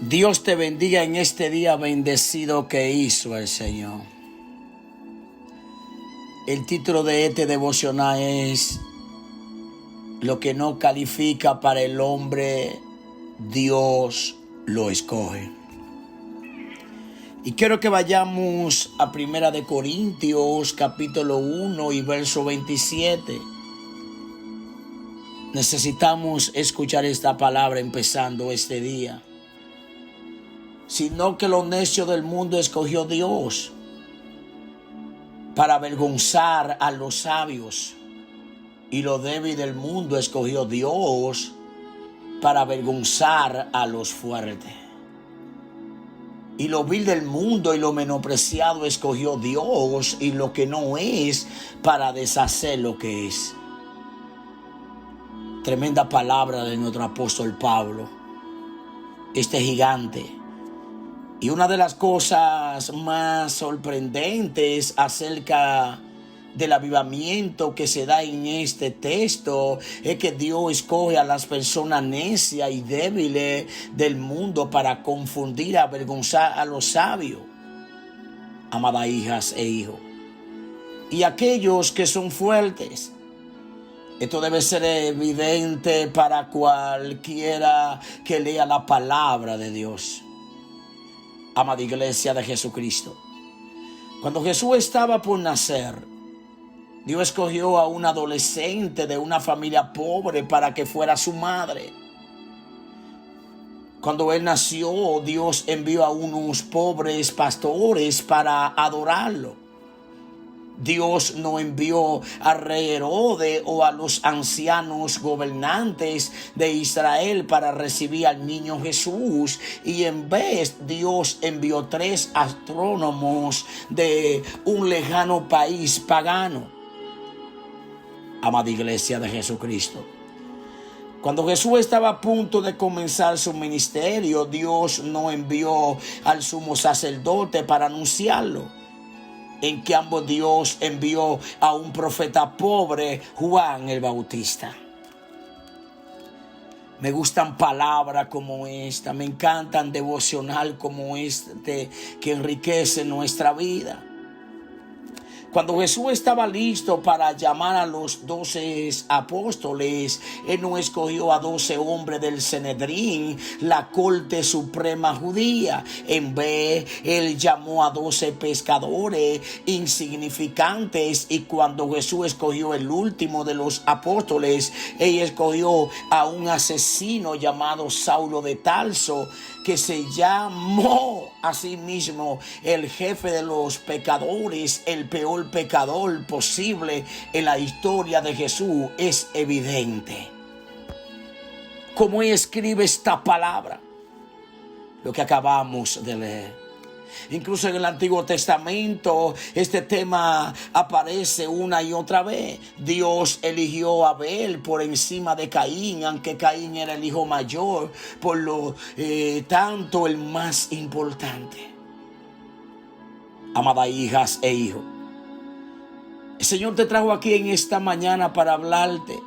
Dios te bendiga en este día bendecido que hizo el Señor. El título de este devocional es: lo que no califica para el hombre, Dios lo escoge. Y quiero que vayamos a 1 Corintios capítulo 1 y verso 27. Necesitamos escuchar esta palabra empezando este día. Sino que lo necio del mundo escogió Dios para avergonzar a los sabios, y lo débil del mundo escogió Dios para avergonzar a los fuertes. Y lo vil del mundo y lo menospreciado escogió Dios, y lo que no es, para deshacer lo que es. Tremenda palabra de nuestro apóstol Pablo, este gigante. Y una de las cosas más sorprendentes acerca del avivamiento que se da en este texto es que Dios escoge a las personas necias y débiles del mundo para confundir, avergonzar a los sabios, amadas hijas e hijos, y aquellos que son fuertes. Esto debe ser evidente para cualquiera que lea la palabra de Dios. Amada iglesia de Jesucristo, cuando Jesús estaba por nacer, Dios escogió a un adolescente de una familia pobre para que fuera su madre. Cuando él nació, Dios envió a unos pobres pastores para adorarlo. Dios no envió a rey Herodes o a los ancianos gobernantes de Israel para recibir al niño Jesús, y en vez Dios envió 3 astrónomos de un lejano país pagano. Amada iglesia de Jesucristo, cuando Jesús estaba a punto de comenzar su ministerio, Dios no envió al sumo sacerdote para anunciarlo. En cambio, Dios envió a un profeta pobre, Juan el Bautista. Me gustan palabras como esta, me encantan devocional como este que enriquece nuestra vida. Cuando Jesús estaba listo para llamar a los 12 apóstoles, Él no escogió a 12 hombres del Sanedrín, la corte suprema judía. En vez, Él llamó a 12 pescadores insignificantes. Y cuando Jesús escogió el último de los apóstoles, Él escogió a un asesino llamado Saulo de Tarso, que se llamó a sí mismo el jefe de los pecadores, el peor pecador posible en la historia de Jesús. Es evidente cómo él escribe esta palabra, lo que acabamos de leer. Incluso en el Antiguo Testamento este tema aparece una y otra vez. Dios eligió a Abel por encima de Caín, aunque Caín era el hijo mayor, por lo tanto el más importante. Amadas hijas e hijos, el Señor te trajo aquí en esta mañana para hablarte.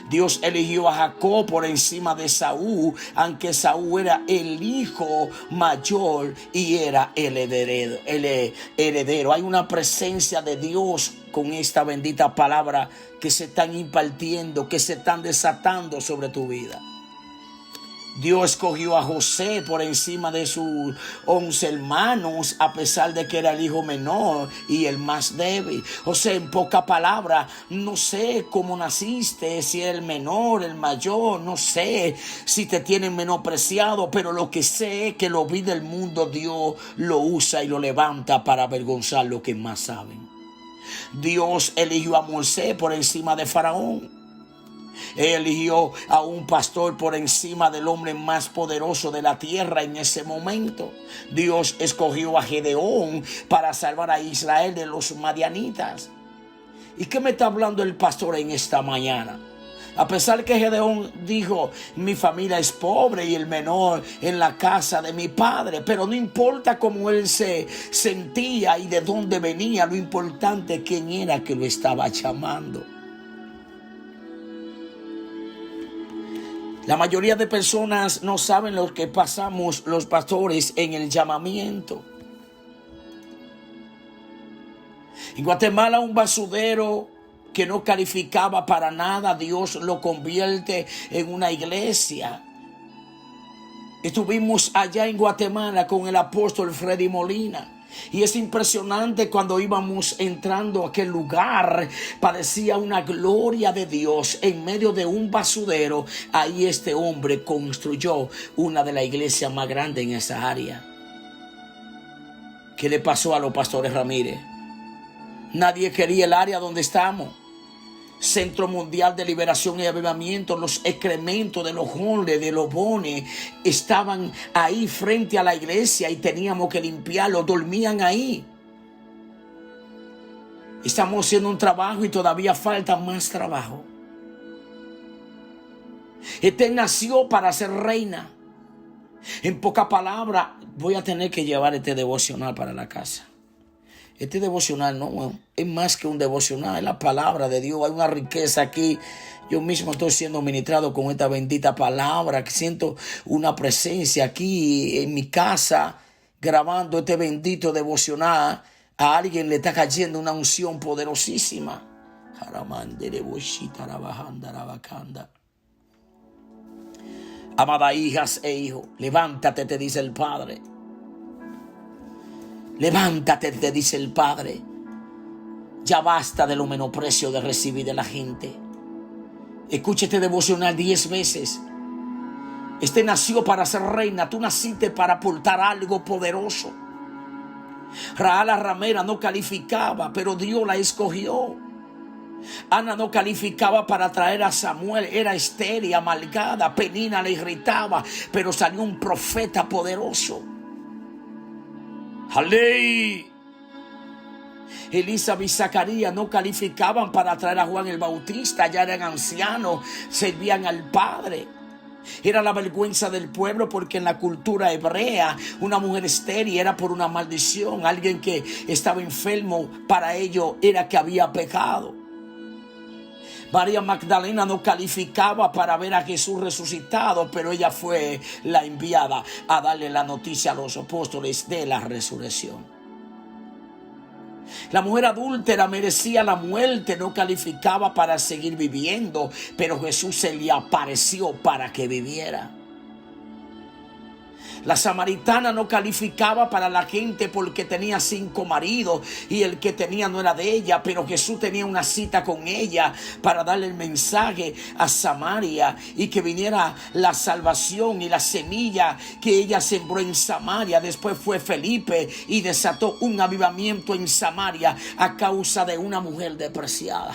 Dios eligió a Jacob por encima de Saúl, aunque Saúl era el hijo mayor y era el heredero. Hay una presencia de Dios con esta bendita palabra que se están impartiendo, que se están desatando sobre tu vida. Dios escogió a José por encima de sus 11 hermanos, a pesar de que era el hijo menor y el más débil. José, en poca palabra, no sé cómo naciste, si eres el menor, el mayor, no sé si te tienen menospreciado, pero lo que sé es que lo vil del mundo Dios lo usa y lo levanta para avergonzar los que más saben. Dios eligió a Moisés por encima de Faraón. Él eligió a un pastor por encima del hombre más poderoso de la tierra en ese momento. Dios escogió a Gedeón para salvar a Israel de los madianitas. ¿Y qué me está hablando el pastor en esta mañana? A pesar que Gedeón dijo: mi familia es pobre y el menor en la casa de mi padre, pero no importa cómo él se sentía y de dónde venía, lo importante es quién era que lo estaba llamando. La mayoría de personas no saben lo que pasamos los pastores en el llamamiento. En Guatemala, un basurero que no calificaba para nada, Dios lo convierte en una iglesia. Estuvimos allá en Guatemala con el apóstol Freddy Molina. Y es impresionante cuando íbamos entrando a aquel lugar, parecía una gloria de Dios en medio de un basurero. Ahí este hombre construyó una de las iglesias más grandes en esa área. ¿Qué le pasó a los pastores Ramírez? Nadie quería el área donde estamos. Centro Mundial de Liberación y Avivamiento, los excrementos de los hombres, de los bones, estaban ahí frente a la iglesia y teníamos que limpiarlos, dormían ahí. Estamos haciendo un trabajo y todavía falta más trabajo. Este nació para ser reina. En pocas palabras, voy a tener que llevar este devocional para la casa. Este devocional no es más que un devocional, es la palabra de Dios. Hay una riqueza aquí. Yo mismo estoy siendo ministrado con esta bendita palabra, que siento una presencia aquí en mi casa, grabando este bendito devocional. A alguien le está cayendo una unción poderosísima. Amada hijas e hijos, levántate, te dice el Padre. Levántate, te dice el Padre. Ya basta de lo menosprecio de recibir de la gente. Escucha este devocional 10 veces. Este nació para ser reina. Tú naciste para aportar algo poderoso. Rahala la ramera no calificaba, pero Dios la escogió. Ana no calificaba para traer a Samuel. Era estéril, amargada. Penina le irritaba, pero salió un profeta poderoso. ¡Aley! Elizabeth y Zacarías no calificaban para traer a Juan el Bautista. Ya eran ancianos, servían al Padre. Era la vergüenza del pueblo, porque en la cultura hebrea una mujer estéril era por una maldición. Alguien que estaba enfermo, para ellos era que había pecado. María Magdalena no calificaba para ver a Jesús resucitado, pero ella fue la enviada a darle la noticia a los apóstoles de la resurrección. La mujer adúltera merecía la muerte, no calificaba para seguir viviendo, pero Jesús se le apareció para que viviera. La samaritana no calificaba para la gente porque tenía 5 maridos y el que tenía no era de ella, pero Jesús tenía una cita con ella para darle el mensaje a Samaria y que viniera la salvación y la semilla que ella sembró en Samaria. Después fue Felipe y desató un avivamiento en Samaria a causa de una mujer despreciada.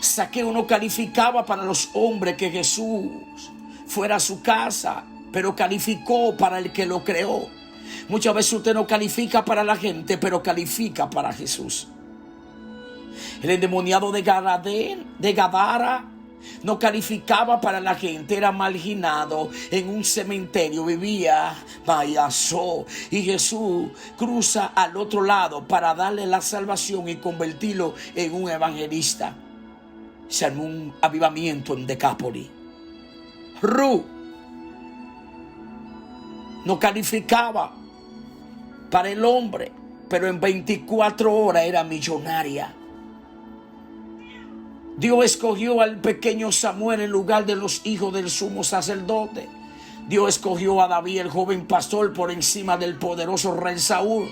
Saqueo no calificaba para los hombres que Jesús fuera a su casa, pero calificó para el que lo creó. Muchas veces usted no califica para la gente, pero califica para Jesús. El endemoniado de Gadara no calificaba para la gente, era marginado en un cementerio, vivía mayasó, y Jesús cruza al otro lado para darle la salvación y convertirlo en un evangelista. Se armó un avivamiento en Decápolis. Ru no calificaba para el hombre, pero en 24 horas era millonaria. Dios escogió al pequeño Samuel en lugar de los hijos del sumo sacerdote. Dios escogió a David, el joven pastor, por encima del poderoso rey Saúl.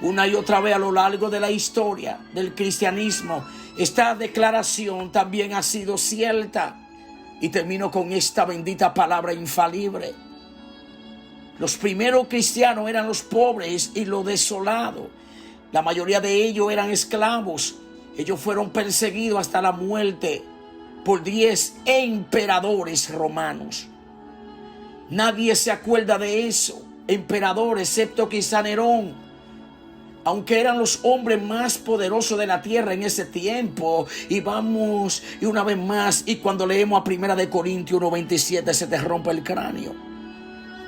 Una y otra vez a lo largo de la historia del cristianismo, esta declaración también ha sido cierta. Y termino con esta bendita palabra infalible. Los primeros cristianos eran los pobres y los desolados. La mayoría de ellos eran esclavos. Ellos fueron perseguidos hasta la muerte por 10 emperadores romanos. Nadie se acuerda de eso, emperador, excepto quizá Nerón. Aunque eran los hombres más poderosos de la tierra en ese tiempo. Y vamos, y una vez más, y cuando leemos a 1 Corintios 1:27 se te rompe el cráneo.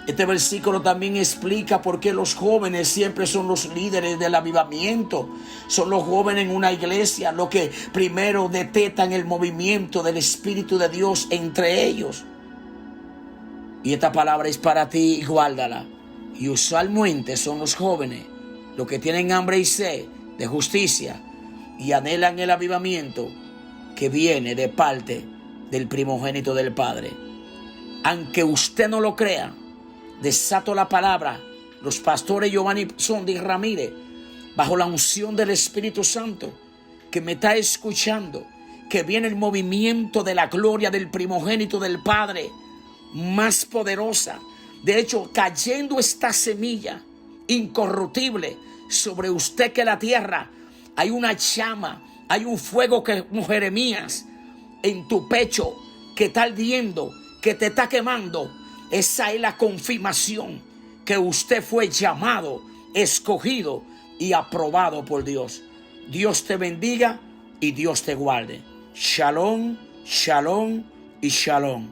Este versículo también explica por qué los jóvenes siempre son los líderes del avivamiento. Son los jóvenes en una iglesia los que primero detectan el movimiento del Espíritu de Dios entre ellos. Y esta palabra es para ti, guárdala. Y usualmente son los jóvenes los que tienen hambre y sed de justicia y anhelan el avivamiento que viene de parte del primogénito del Padre. Aunque usted no lo crea, desato la palabra. Los pastores Giovanni Sondi Ramírez, bajo la unción del Espíritu Santo, que me está escuchando, que viene el movimiento de la gloria del primogénito del Padre, más poderosa. De hecho, cayendo esta semilla incorruptible sobre usted, que la tierra, hay una llama, hay un fuego que, como Jeremías, en tu pecho, que está ardiendo, que te está quemando. Esa es la confirmación que usted fue llamado, escogido y aprobado por Dios. Dios te bendiga y Dios te guarde. Shalom, shalom y shalom.